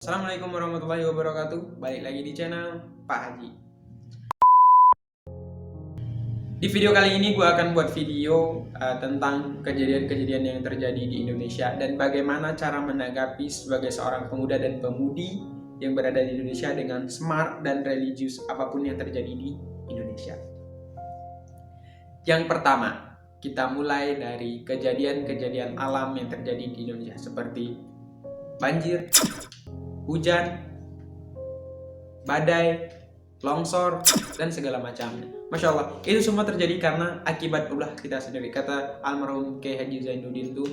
Assalamualaikum warahmatullahi wabarakatuh. Balik lagi di channel Pak Haji. Di video kali ini gue akan buat video tentang kejadian-kejadian yang terjadi di Indonesia dan bagaimana cara menanggapi sebagai seorang pemuda dan pemudi yang berada di Indonesia dengan smart dan religius apapun yang terjadi di Indonesia. Yang pertama, kita mulai dari kejadian-kejadian alam yang terjadi di Indonesia seperti banjir, hujan, badai, longsor, dan segala macamnya. Masya Allah, itu semua terjadi karena akibat ulah kita sendiri. Kata almarhum Kiai Haji Zainuddin tuh,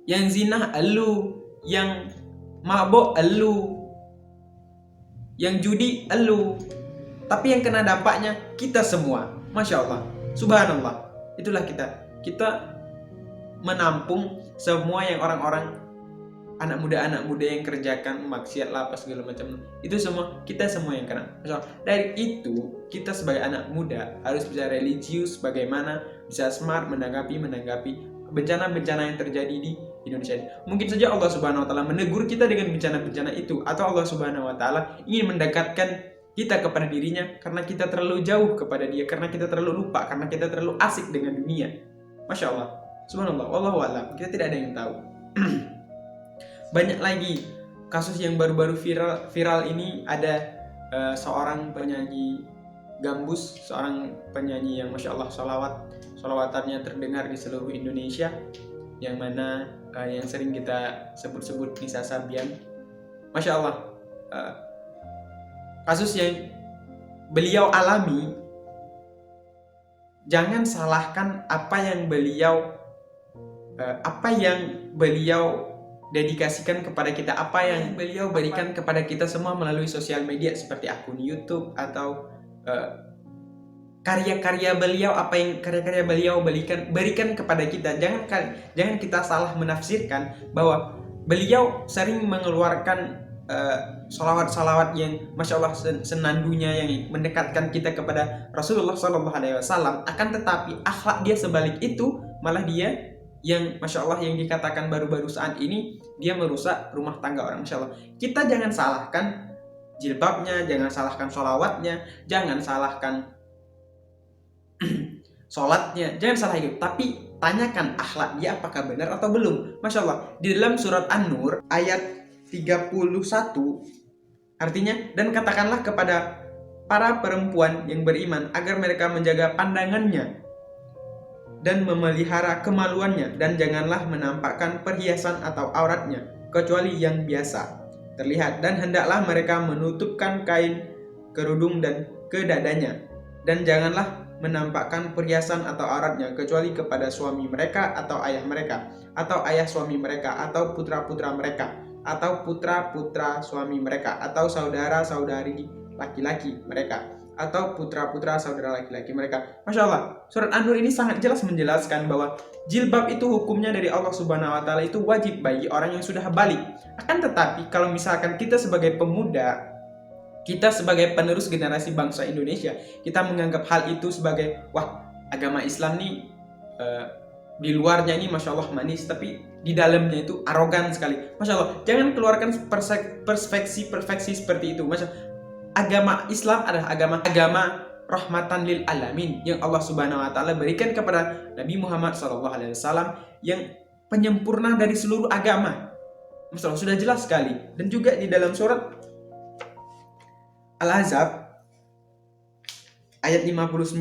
yang zina elu, yang mabok elu, yang judi elu, tapi yang kena dampaknya kita semua. Masya Allah, subhanallah, itulah kita menampung semua yang orang-orang anak muda yang kerjakan maksiat lah apa segala macam, itu semua kita semua yang kena. Dari itu kita sebagai anak muda harus bisa religius, bagaimana bisa smart menanggapi bencana-bencana yang terjadi di Indonesia. Mungkin saja Allah Subhanahu Wa Taala menegur kita dengan bencana-bencana itu, atau Allah Subhanahu Wa Taala ingin mendekatkan kita kepada dirinya karena kita terlalu jauh kepada dia, karena kita terlalu lupa, karena kita terlalu asik dengan dunia. Masya Allah, subhanallah, wallahu a'lam, kita tidak ada yang tahu. Banyak lagi kasus yang baru-baru viral ini. Ada seorang penyanyi gambus, seorang penyanyi yang Masya Allah solawatannya terdengar di seluruh Indonesia, yang mana yang sering kita sebut-sebut Nisa Sabian. Masya Allah, kasus yang beliau alami, jangan salahkan apa yang beliau dedikasikan kepada kita, apa yang beliau berikan kepada kita semua melalui sosial media seperti akun YouTube atau karya-karya beliau, apa yang karya-karya beliau berikan kepada kita. Jangan kita salah menafsirkan bahwa beliau sering mengeluarkan salawat-salawat yang Masya Allah senandunya, yang mendekatkan kita kepada Rasulullah SAW. Akan tetapi akhlak dia sebalik itu, malah dia yang Masya Allah yang dikatakan baru-baru saat ini dia merusak rumah tangga orang. Masya Allah, kita jangan salahkan jilbabnya, jangan salahkan sholawatnya, jangan salahkan sholatnya, jangan salah itu, tapi tanyakan akhlak dia apakah benar atau belum. Masya Allah, di dalam surat An-Nur ayat 31 artinya, dan katakanlah kepada para perempuan yang beriman agar mereka menjaga pandangannya dan memelihara kemaluannya, dan janganlah menampakkan perhiasan atau auratnya kecuali yang biasa terlihat, dan hendaklah mereka menutupkan kain kerudung dan ke dadanya, dan janganlah menampakkan perhiasan atau auratnya kecuali kepada suami mereka atau ayah mereka, atau ayah suami mereka, atau putra-putra mereka, atau putra-putra suami mereka, atau saudara-saudari laki-laki mereka, atau putra-putra saudara laki-laki mereka. Masya Allah, surat An-Nur ini sangat jelas menjelaskan bahwa jilbab itu hukumnya dari Allah Subhanahu Wa Taala, itu wajib bagi orang yang sudah balik. Akan tetapi kalau misalkan kita sebagai pemuda, kita sebagai penerus generasi bangsa Indonesia, kita menganggap hal itu sebagai, wah, agama Islam nih di luarnya ini Masya Allah manis, tapi di dalamnya itu arogan sekali. Masya Allah, jangan keluarkan perfeksi seperti itu. Masya Allah, agama Islam adalah agama rahmatan lil alamin yang Allah Subhanahu Wa Taala berikan kepada Nabi Muhammad SAW, yang penyempurna dari seluruh agama. Masya Allah, sudah jelas sekali. Dan juga di dalam surat Al-Ahzab ayat 59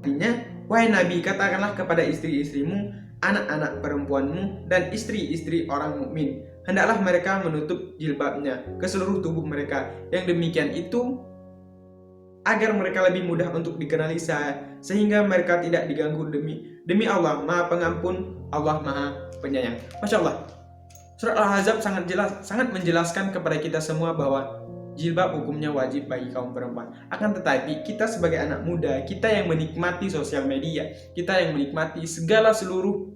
artinya, wahai Nabi, katakanlah kepada istri-istrimu, anak-anak perempuanmu, dan istri-istri orang mukmin, hendaklah mereka menutup jilbabnya ke seluruh tubuh mereka. Yang demikian itu agar mereka lebih mudah untuk dikenali sehingga mereka tidak diganggu. Demi Allah Maha Pengampun, Allah Maha Penyayang. Masya Allah, surat Al-Ahzab sangat menjelaskan kepada kita semua bahwa jilbab hukumnya wajib bagi kaum perempuan. Akan tetapi kita sebagai anak muda, kita yang menikmati sosial media, kita yang menikmati segala seluruh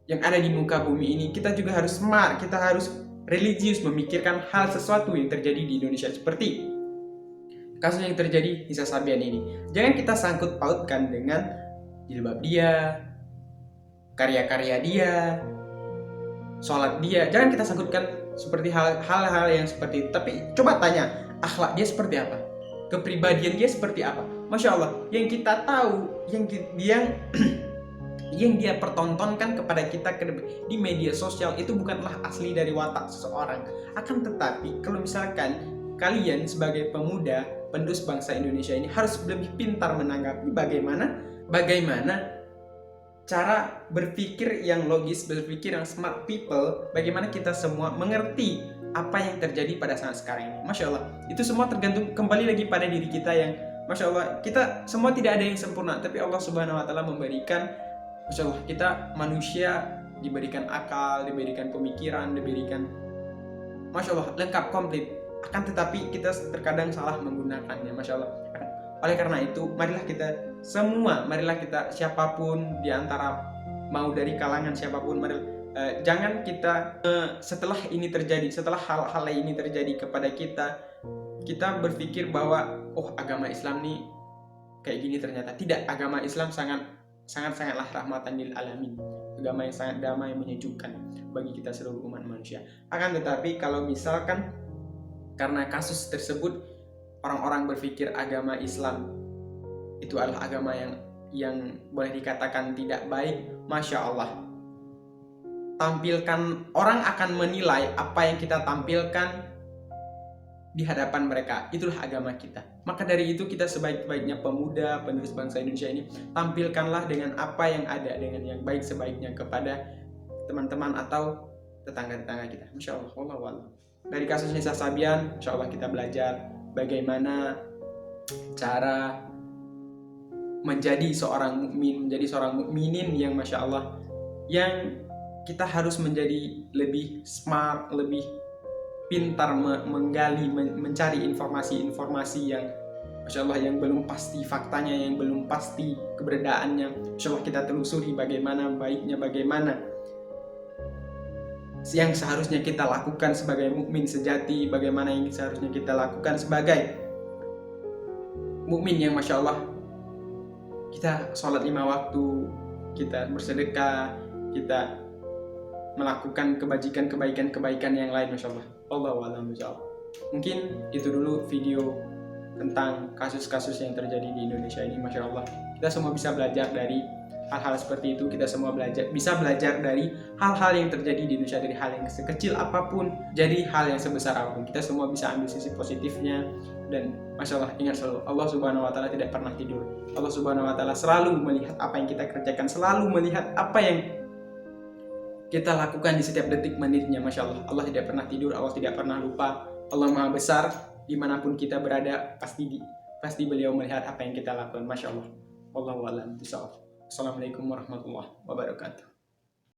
yang ada di muka bumi ini, kita juga harus smart, kita harus religius memikirkan hal sesuatu yang terjadi di Indonesia, seperti kasus yang terjadi Nisa Sabian ini. Jangan kita sangkut pautkan dengan jilbab dia, karya-karya dia, sholat dia, jangan kita sangkutkan seperti hal-hal yang seperti itu. Tapi coba tanya, akhlak dia seperti apa, kepribadian dia seperti apa. Masya Allah, yang kita tahu, yang dia pertontonkan kepada kita di media sosial itu bukanlah asli dari watak seseorang. Akan tetapi kalau misalkan kalian sebagai pemuda penerus bangsa Indonesia ini harus lebih pintar menanggapi bagaimana cara berpikir yang logis, berpikir yang smart people, bagaimana kita semua mengerti apa yang terjadi pada saat sekarang ini. Masya Allah, itu semua tergantung kembali lagi pada diri kita yang Masya Allah, kita semua tidak ada yang sempurna, tapi Allah Subhanahu wa Ta'ala memberikan, Masya Allah, kita manusia diberikan akal, diberikan pemikiran, diberikan Masya Allah, lengkap, komplit. Akan tetapi kita terkadang salah menggunakannya, Masya Allah. Oleh karena itu, marilah kita siapapun di antara, mau dari kalangan siapapun, jangan kita setelah hal-hal ini terjadi kepada kita berpikir bahwa agama Islam nih kayak gini. Ternyata tidak. Agama Islam sangatlah rahmatan lil alamin, agama yang sangat damai, menyejukkan bagi kita seluruh umat manusia. Akan tetapi kalau misalkan karena kasus tersebut orang-orang berpikir agama Islam itu adalah agama yang boleh dikatakan tidak baik, Masya Allah, orang akan menilai apa yang kita tampilkan di hadapan mereka, itulah agama kita. Maka dari itu kita sebaik-baiknya pemuda penerus bangsa Indonesia ini, tampilkanlah dengan apa yang ada, dengan yang baik sebaiknya kepada teman-teman atau tetangga-tetangga kita. Masya Allah, wallahu. Dari kasus Nisa Sabian, Insya Allah kita belajar bagaimana cara menjadi seorang mukminin yang Masya Allah, yang kita harus menjadi lebih smart, lebih pintar menggali, mencari informasi-informasi yang Masya Allah, yang belum pasti faktanya, yang belum pasti keberadaannya. Masya Allah, kita telusuri bagaimana baiknya, bagaimana yang seharusnya kita lakukan sebagai mukmin sejati, bagaimana yang seharusnya kita lakukan sebagai mukmin yang Masya Allah, kita sholat 5 waktu, kita bersedekah, kita melakukan kebaikan yang lain. Masya Allah. Allahu a'lam bishawab. Mungkin itu dulu video tentang kasus-kasus yang terjadi di Indonesia ini. Masya Allah, kita semua bisa belajar dari hal-hal seperti itu. Kita semua bisa belajar dari hal-hal yang terjadi di Indonesia, dari hal yang sekecil apapun jadi hal yang sebesar apapun. Kita semua bisa ambil sisi positifnya. Dan Masya Allah, ingat selalu, Allah Subhanahu wa Ta'ala tidak pernah tidur. Allah Subhanahu wa Ta'ala selalu melihat apa yang kita kerjakan, selalu melihat apa yang kita lakukan di setiap detik menitnya. Masya Allah, Allah tidak pernah tidur, Allah tidak pernah lupa. Allah Maha Besar, dimanapun kita berada, pasti beliau melihat apa yang kita lakukan. Masya Allah. Wallahu a'lam bishawab. Assalamualaikum warahmatullahi wabarakatuh.